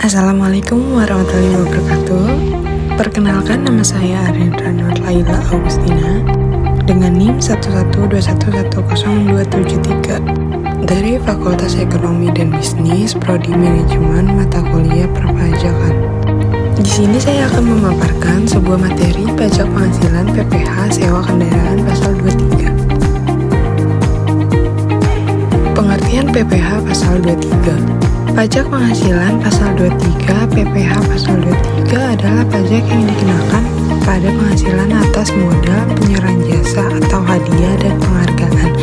Assalamualaikum warahmatullahi wabarakatuh. Perkenalkan, nama saya Arendra Nur Laila Augustina dengan NIM 112111023 dari Fakultas Ekonomi dan Bisnis, Prodi Manajemen, mata kuliah Perpajakan. Di sini saya akan memaparkan sebuah materi pajak penghasilan PPh sewa kendaraan pasal 23. Pengertian PPh pasal 23. Pajak penghasilan pasal 23 PPh pasal 23 adalah pajak yang dikenakan pada penghasilan atas modal, penyerahan jasa, atau hadiah dan penghargaan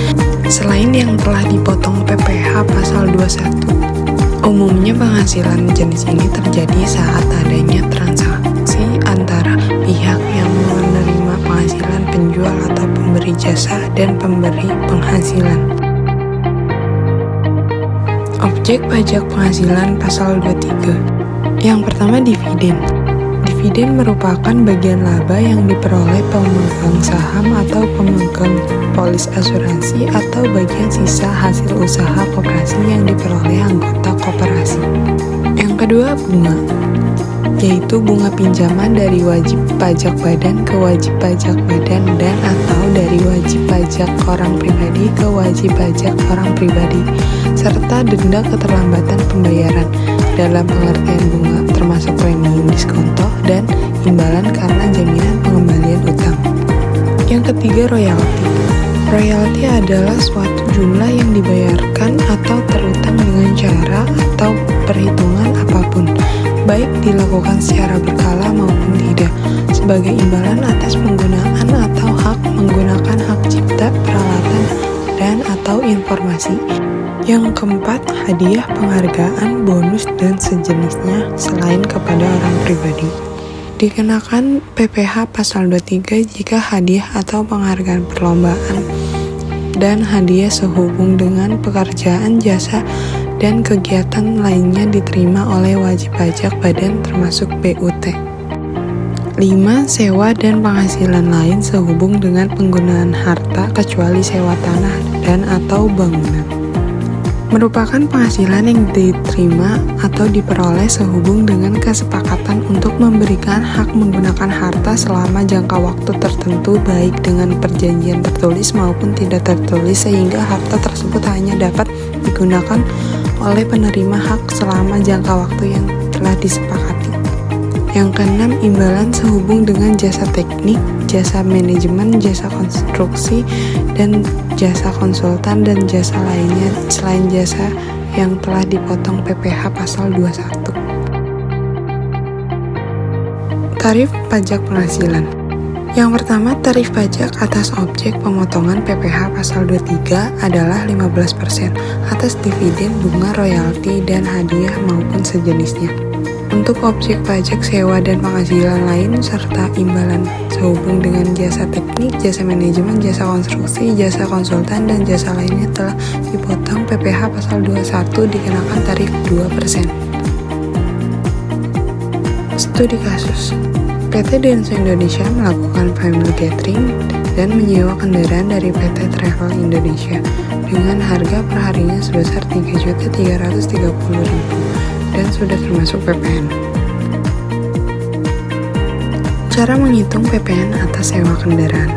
selain yang telah dipotong PPh pasal 21. Umumnya penghasilan jenis ini terjadi saat adanya transaksi antara pihak yang menerima penghasilan, penjual atau pemberi jasa, dan pemberi penghasilan. Objek pajak penghasilan pasal 23. Yang pertama, dividen. Dividen merupakan bagian laba yang diperoleh pemegang saham atau pemegang polis asuransi atau bagian sisa hasil usaha koperasi yang diperoleh anggota koperasi. Yang kedua, bunga, yaitu bunga pinjaman dari wajib pajak badan ke wajib pajak badan dan atau dari wajib pajak orang pribadi ke wajib pajak orang pribadi, serta denda keterlambatan pembayaran dalam pengertian bunga termasuk premium diskonto dan imbalan karena jaminan pengembalian utang. Yang ketiga, royalti. Royalti adalah suatu jumlah yang dibayarkan atau terutang dengan cara atau perhitungan apapun, baik dilakukan secara berkala maupun tidak, sebagai imbalan atas penggunaan atau hak menggunakan hak cipta, peralatan, dan atau informasi. Yang keempat, hadiah, penghargaan, bonus, dan sejenisnya selain kepada orang pribadi. Dikenakan PPh pasal 23 jika hadiah atau penghargaan perlombaan dan hadiah sehubung dengan pekerjaan, jasa, dan kegiatan lainnya diterima oleh wajib pajak badan termasuk BUT. 5. Sewa dan penghasilan lain sehubung dengan penggunaan harta kecuali sewa tanah dan atau bangunan. Merupakan penghasilan yang diterima atau diperoleh sehubung dengan kesepakatan untuk memberikan hak menggunakan harta selama jangka waktu tertentu, baik dengan perjanjian tertulis maupun tidak tertulis, sehingga harta tersebut hanya dapat digunakan oleh penerima hak selama jangka waktu yang telah disepakati. Yang keenam, imbalan sehubung dengan jasa teknik, jasa manajemen, jasa konstruksi, dan jasa konsultan dan jasa lainnya selain jasa yang telah dipotong PPh pasal 21. Tarif pajak penghasilan. Yang pertama, tarif pajak atas objek pemotongan PPh pasal 23 adalah 15% atas dividen, bunga, royalti, dan hadiah maupun sejenisnya. Untuk objek pajak sewa dan penghasilan lain serta imbalan sehubung dengan jasa teknik, jasa manajemen, jasa konstruksi, jasa konsultan, dan jasa lainnya telah dipotong PPh pasal 21 dikenakan tarif 2%. Studi kasus. PT Denso Indonesia melakukan family gathering dan menyewa kendaraan dari PT Travel Indonesia dengan harga perharinya sebesar Rp3.330.000 dan sudah termasuk PPN. Cara menghitung PPN atas sewa kendaraan.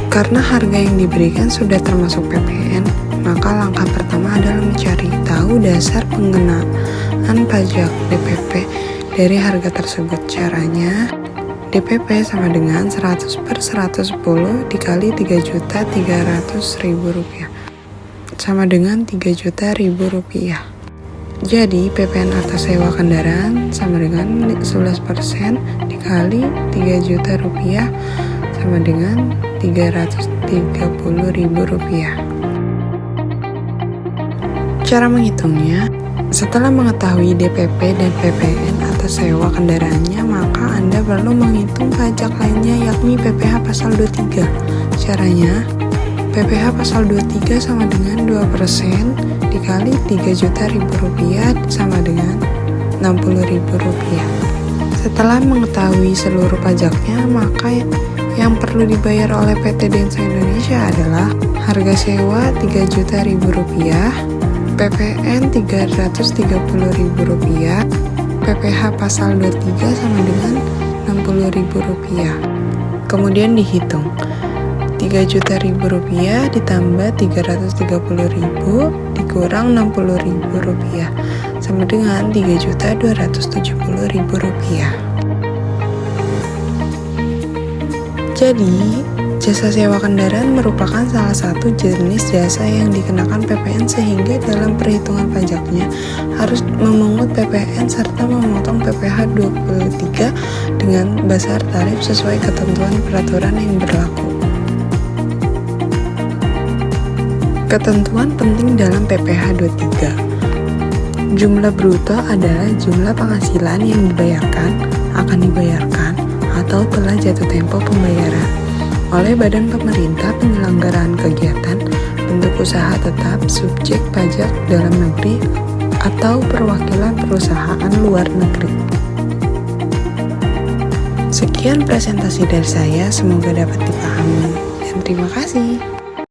Karena harga yang diberikan sudah termasuk PPN, maka langkah pertama adalah mencari tahu dasar pengenaan pajak DPP dari harga tersebut. Caranya, DPP sama dengan 100/110 dikali Rp3.300.000 sama dengan Rp3.000.000. Jadi, PPN atas sewa kendaraan sama dengan 11% dikali Rp3.000.000 sama dengan Rp330.000. Cara menghitungnya, setelah mengetahui DPP dan PPN atas sewa kendaraannya, maka Anda perlu menghitung pajak lainnya yakni PPh pasal 23. Caranya, PPh pasal 23 sama dengan 2% dikali Rp3.000.000 sama dengan Rp60.000. Setelah mengetahui seluruh pajaknya, maka yang perlu dibayar oleh PT Denso Indonesia adalah harga sewa Rp3.000.000, PPN Rp330.000, PPh pasal 23 sama dengan Rp60.000. Kemudian dihitung, Rp3.000.000 ditambah Rp330.000 dikurang Rp60.000 sama dengan Rp3.270.000. Jadi, jasa sewa kendaraan merupakan salah satu jenis jasa yang dikenakan PPN sehingga dalam perhitungan pajaknya harus memungut PPN serta memotong PPh 23 dengan besar tarif sesuai ketentuan peraturan yang berlaku. Ketentuan penting dalam PPh 23. Jumlah bruto adalah jumlah penghasilan yang dibayarkan, akan dibayarkan, atau telah jatuh tempo pembayaran oleh badan pemerintah penyelenggaraan kegiatan, bentuk usaha tetap, subjek pajak dalam negeri, atau perwakilan perusahaan luar negeri. Sekian presentasi dari saya, semoga dapat dipahami, dan terima kasih.